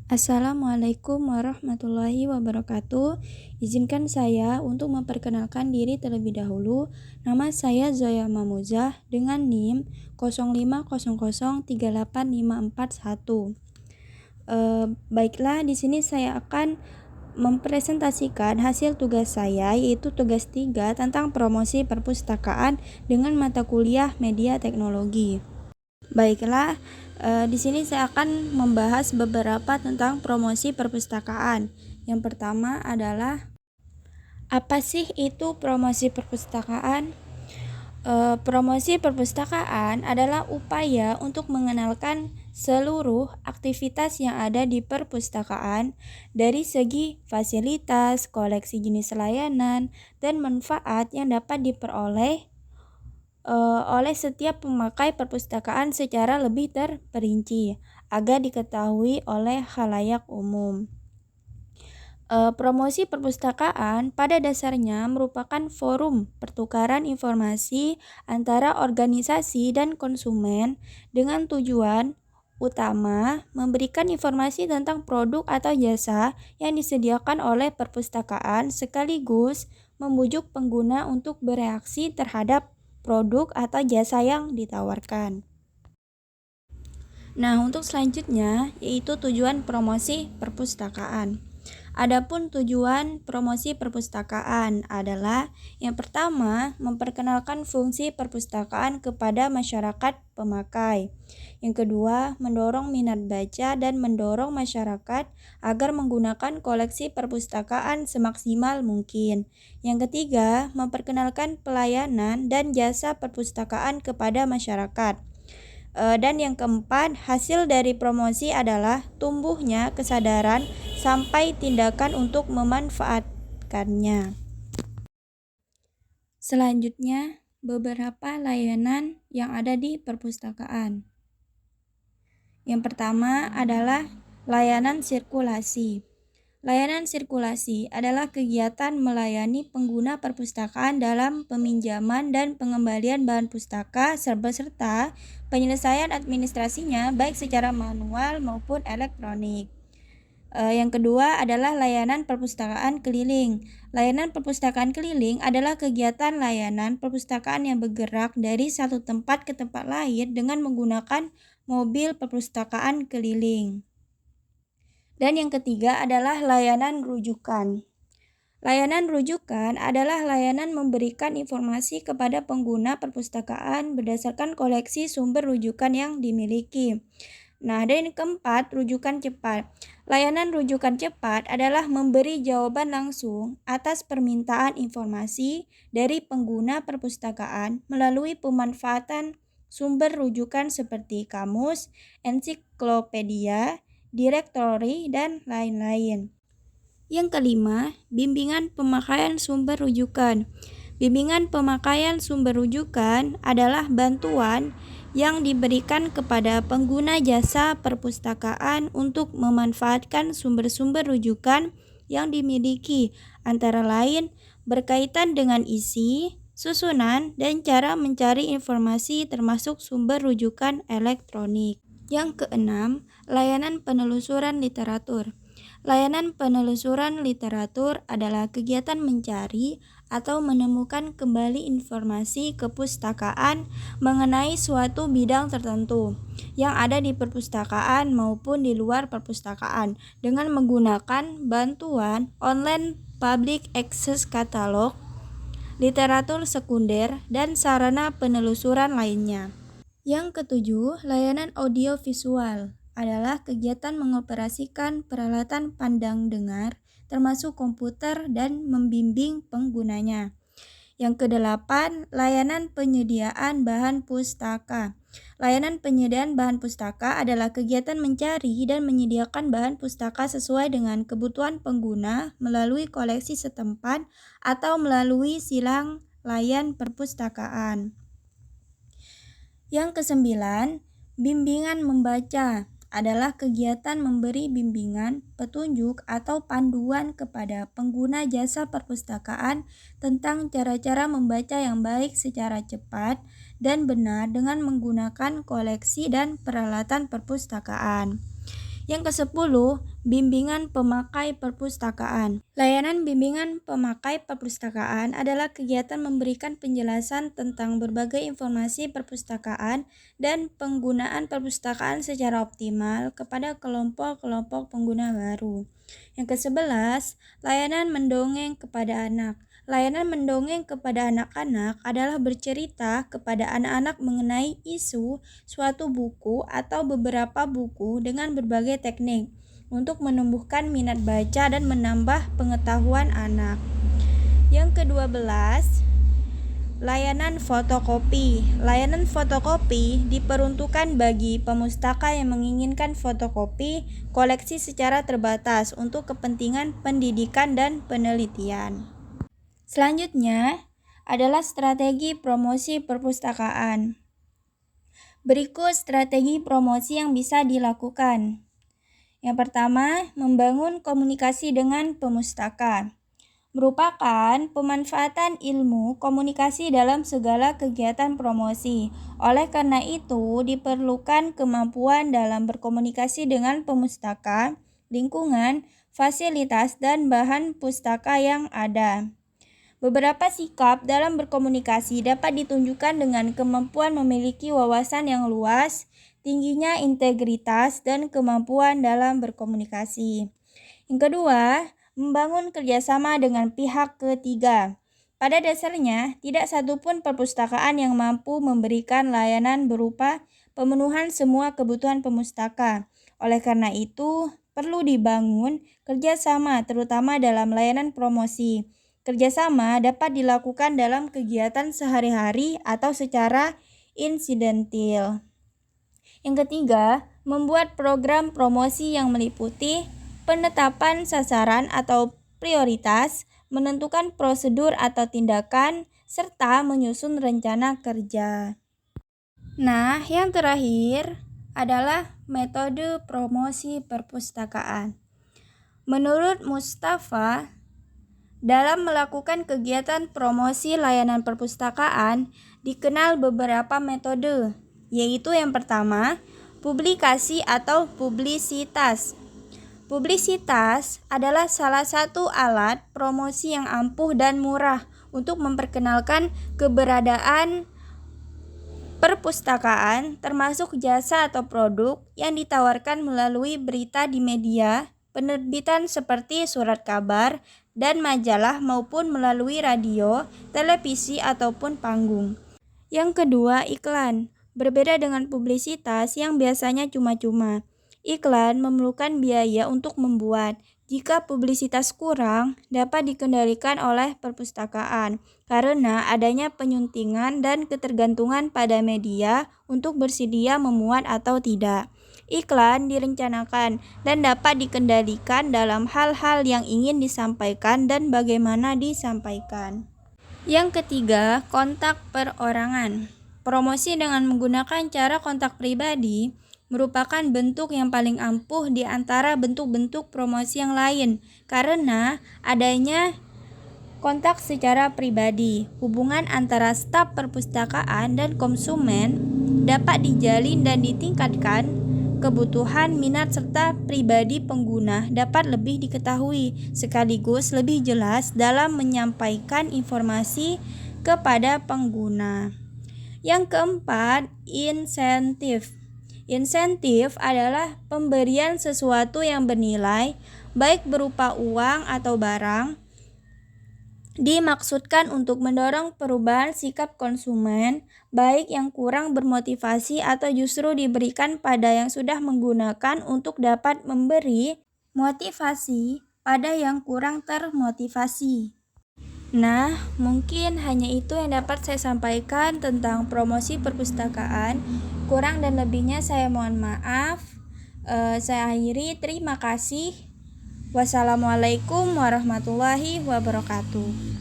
Assalamualaikum warahmatullahi wabarakatuh. Izinkan saya untuk memperkenalkan diri terlebih dahulu. Nama saya Zoya Mamuzah dengan NIM 050038541. Baiklah, di sini saya akan mempresentasikan hasil tugas saya, yaitu tugas 3 tentang promosi perpustakaan dengan mata kuliah media teknologi. Baiklah, di sini saya akan membahas beberapa tentang promosi perpustakaan. Yang pertama adalah apa sih itu promosi perpustakaan? Promosi perpustakaan adalah upaya untuk mengenalkan seluruh aktivitas yang ada di perpustakaan dari segi fasilitas, koleksi jenis layanan, dan manfaat yang dapat diperoleh oleh setiap pemakai perpustakaan secara lebih terperinci agar diketahui oleh khalayak umum. Promosi perpustakaan pada dasarnya merupakan forum pertukaran informasi antara organisasi dan konsumen dengan tujuan utama memberikan informasi tentang produk atau jasa yang disediakan oleh perpustakaan sekaligus membujuk pengguna untuk bereaksi terhadap produk atau jasa yang ditawarkan. Nah, untuk selanjutnya yaitu tujuan promosi perpustakaan. Adapun tujuan promosi perpustakaan adalah yang pertama, memperkenalkan fungsi perpustakaan kepada masyarakat pemakai. Yang kedua, mendorong minat baca dan mendorong masyarakat agar menggunakan koleksi perpustakaan semaksimal mungkin. Yang ketiga, memperkenalkan pelayanan dan jasa perpustakaan kepada masyarakat. Dan yang keempat, hasil dari promosi adalah tumbuhnya kesadaran sampai tindakan untuk memanfaatkannya. Selanjutnya, beberapa layanan yang ada di perpustakaan. Yang pertama adalah layanan sirkulasi. Layanan sirkulasi adalah kegiatan melayani pengguna perpustakaan dalam peminjaman dan pengembalian bahan pustaka serta penyelesaian administrasinya baik secara manual maupun elektronik. Yang kedua adalah layanan perpustakaan keliling. Layanan perpustakaan keliling adalah kegiatan layanan perpustakaan yang bergerak dari satu tempat ke tempat lain dengan menggunakan mobil perpustakaan keliling. Dan yang ketiga adalah layanan rujukan. Layanan rujukan adalah layanan memberikan informasi kepada pengguna perpustakaan berdasarkan koleksi sumber rujukan yang dimiliki. Nah, dan yang keempat, rujukan cepat. Layanan rujukan cepat adalah memberi jawaban langsung atas permintaan informasi dari pengguna perpustakaan melalui pemanfaatan sumber rujukan seperti kamus, ensiklopedia, direktori, dan lain-lain. Yang kelima, bimbingan pemakaian sumber rujukan. Bimbingan pemakaian sumber rujukan adalah bantuan yang diberikan kepada pengguna jasa perpustakaan untuk memanfaatkan sumber-sumber rujukan yang dimiliki, antara lain berkaitan dengan isi, susunan, dan cara mencari informasi termasuk sumber rujukan elektronik. Yang keenam, layanan penelusuran literatur. Layanan penelusuran literatur adalah kegiatan mencari atau menemukan kembali informasi kepustakaan mengenai suatu bidang tertentu yang ada di perpustakaan maupun di luar perpustakaan dengan menggunakan bantuan online public access catalog, literatur sekunder, dan sarana penelusuran lainnya. Yang ketujuh, layanan audiovisual adalah kegiatan mengoperasikan peralatan pandang dengar termasuk komputer dan membimbing penggunanya. Yang kedelapan, layanan penyediaan bahan pustaka. Layanan penyediaan bahan pustaka adalah kegiatan mencari dan menyediakan bahan pustaka sesuai dengan kebutuhan pengguna melalui koleksi setempat atau melalui silang layan perpustakaan. Yang kesembilan, bimbingan membaca adalah kegiatan memberi bimbingan, petunjuk, atau panduan kepada pengguna jasa perpustakaan tentang cara-cara membaca yang baik secara cepat dan benar dengan menggunakan koleksi dan peralatan perpustakaan. Yang kesepuluh, bimbingan pemakai perpustakaan. Layanan bimbingan pemakai perpustakaan adalah kegiatan memberikan penjelasan tentang berbagai informasi perpustakaan dan penggunaan perpustakaan secara optimal kepada kelompok-kelompok pengguna baru. Yang ke-11, layanan mendongeng kepada anak. Layanan mendongeng kepada anak-anak adalah bercerita kepada anak-anak mengenai isu, suatu buku, atau beberapa buku dengan berbagai teknik untuk menumbuhkan minat baca dan menambah pengetahuan anak. Yang ke-12, layanan fotokopi. Layanan fotokopi diperuntukkan bagi pemustaka yang menginginkan fotokopi koleksi secara terbatas untuk kepentingan pendidikan dan penelitian. Selanjutnya adalah strategi promosi perpustakaan. Berikut strategi promosi yang bisa dilakukan. Yang pertama, membangun komunikasi dengan pemustaka. Merupakan pemanfaatan ilmu komunikasi dalam segala kegiatan promosi. Oleh karena itu, diperlukan kemampuan dalam berkomunikasi dengan pemustaka, lingkungan, fasilitas, dan bahan pustaka yang ada. Beberapa sikap dalam berkomunikasi dapat ditunjukkan dengan kemampuan memiliki wawasan yang luas, tingginya integritas, dan kemampuan dalam berkomunikasi. Yang kedua, membangun kerjasama dengan pihak ketiga. Pada dasarnya, tidak satupun perpustakaan yang mampu memberikan layanan berupa pemenuhan semua kebutuhan pemustaka. Oleh karena itu, perlu dibangun kerjasama terutama dalam layanan promosi. Kerjasama dapat dilakukan dalam kegiatan sehari-hari atau secara insidentil. Yang ketiga, membuat program promosi yang meliputi penetapan sasaran atau prioritas, menentukan prosedur atau tindakan, serta menyusun rencana kerja. Nah, yang terakhir adalah metode promosi perpustakaan. Menurut Mustafa, dalam melakukan kegiatan promosi layanan perpustakaan, dikenal beberapa metode, yaitu yang pertama, publikasi atau publisitas. Publisitas adalah salah satu alat promosi yang ampuh dan murah untuk memperkenalkan keberadaan perpustakaan, termasuk jasa atau produk yang ditawarkan melalui berita di media, penerbitan seperti surat kabar, dan majalah maupun melalui radio, televisi, ataupun panggung. Yang kedua, iklan. Berbeda dengan publisitas yang biasanya cuma-cuma. Iklan memerlukan biaya untuk membuat. Jika publisitas kurang, dapat dikendalikan oleh perpustakaan karena adanya penyuntingan dan ketergantungan pada media untuk bersedia memuat atau tidak. Iklan direncanakan dan dapat dikendalikan dalam hal-hal yang ingin disampaikan dan bagaimana disampaikan. Yang ketiga, kontak perorangan. Promosi dengan menggunakan cara kontak pribadi merupakan bentuk yang paling ampuh di antara bentuk-bentuk promosi yang lain karena adanya kontak secara pribadi. Hubungan antara staf perpustakaan dan konsumen dapat dijalin dan ditingkatkan. Kebutuhan, minat, serta pribadi pengguna dapat lebih diketahui sekaligus lebih jelas dalam menyampaikan informasi kepada pengguna. Yang keempat, insentif. Insentif adalah pemberian sesuatu yang bernilai, baik berupa uang atau barang, dimaksudkan untuk mendorong perubahan sikap konsumen, baik yang kurang bermotivasi atau justru diberikan pada yang sudah menggunakan untuk dapat memberi motivasi pada yang kurang termotivasi. Nah, mungkin hanya itu yang dapat saya sampaikan tentang promosi perpustakaan. Kurang dan lebihnya saya mohon maaf. Saya akhiri, terima kasih. Wassalamualaikum warahmatullahi wabarakatuh.